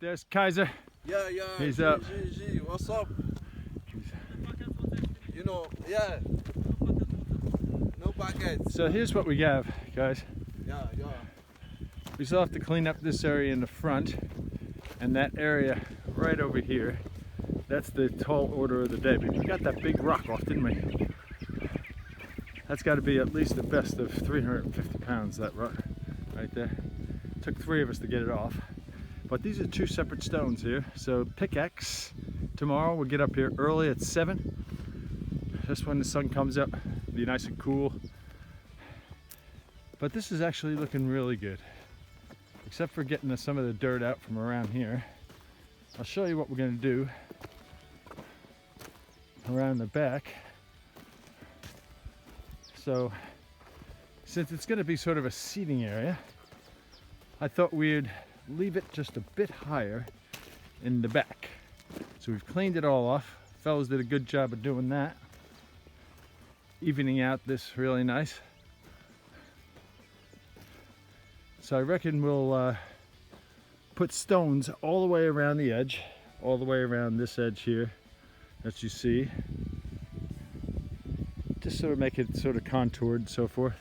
there's Kaiser. Yeah, He's up. What's up? You know, yeah. No buckets. So here's what we have, guys. Yeah. We still have to clean up this area in the front, and that area right over here. That's the tall order of the day. We got that big rock off, didn't we? That's got to be at least the best of 350 pounds, that rock right there. Took 3 of us to get it off. But these are 2 separate stones here. So pickaxe tomorrow. We'll get up here early at 7. Just when the sun comes up, be nice and cool. But this is actually looking really good. Except for getting some of the dirt out from around here. I'll show you what we're going to do around the back. So, since it's going to be sort of a seating area, I thought we'd leave it just a bit higher in the back. So we've cleaned it all off. Fellas did a good job of doing that. Evening out this really nice. So I reckon we'll put stones all the way around the edge, all the way around this edge here that you see. Just sort of make it sort of contoured and so forth.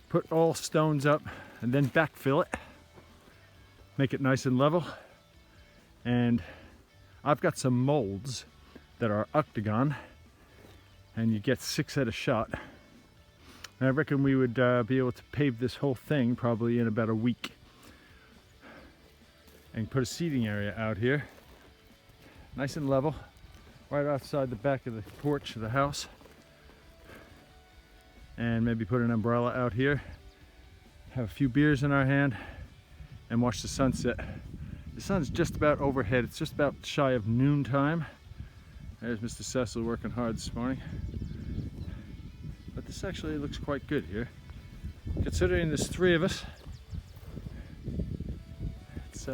Put all stones up and then backfill it. Make it nice and level. And I've got some molds that are octagon, and you get 6 at a shot. And I reckon we would be able to pave this whole thing probably in about a week. And put a seating area out here. Nice and level. Right outside the back of the porch of the house. And maybe put an umbrella out here. Have a few beers in our hand and watch the sunset. The sun's just about overhead. It's just about shy of noontime. There's Mr. Cecil working hard this morning. But this actually looks quite good here. Considering there's 3 of us, it's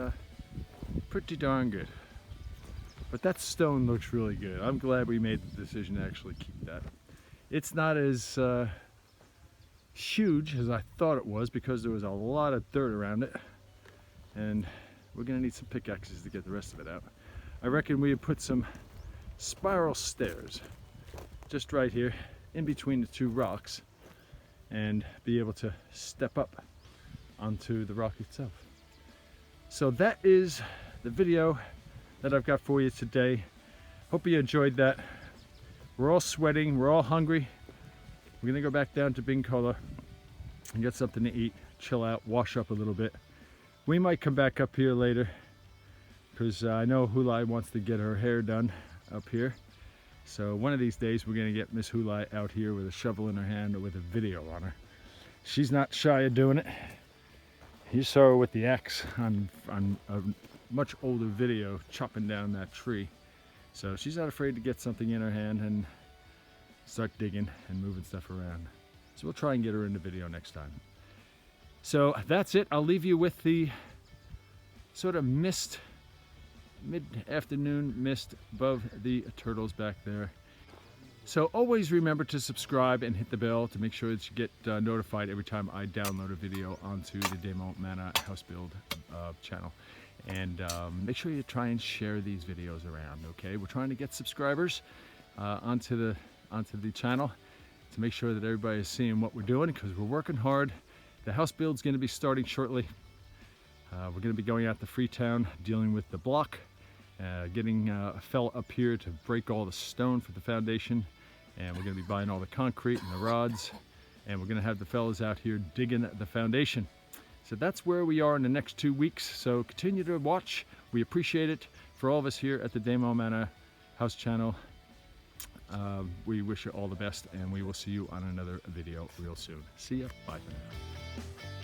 pretty darn good. But that stone looks really good. I'm glad we made the decision to actually keep that. It's not as huge as I thought it was because there was a lot of dirt around it. And we're gonna need some pickaxes to get the rest of it out. I reckon we would put some spiral stairs just right here in between the 2 rocks and be able to step up onto the rock itself. So that is the video that I've got for you today. Hope you enjoyed that. We're all sweating, we're all hungry. We're gonna go back down to Bincola and get something to eat, chill out, wash up a little bit. We might come back up here later because I know Hulai wants to get her hair done up here. So one of these days we're gonna get Miss Hulai out here with a shovel in her hand or with a video on her. She's not shy of doing it. You saw her with the axe on a much older video chopping down that tree. So she's not afraid to get something in her hand and start digging and moving stuff around. So we'll try and get her in the video next time. So that's it. I'll leave you with the sort of mist, mid-afternoon mist above the turtles back there. So always remember to subscribe and hit the bell to make sure that you get notified every time I download a video onto the Demo Mana House Build channel. And make sure you try and share these videos around, okay? We're trying to get subscribers onto the channel to make sure that everybody is seeing what we're doing because we're working hard. The house build's going to be starting shortly. We're going to be going out to Freetown, dealing with the block, getting a fella up here to break all the stone for the foundation, and we're going to be buying all the concrete and the rods, and we're going to have the fellas out here digging the foundation. So that's where we are in the next 2 weeks. So continue to watch. We appreciate it. For all of us here at the Demo Mana House channel, we wish you all the best, and we will see you on another video real soon. See ya. Bye for now.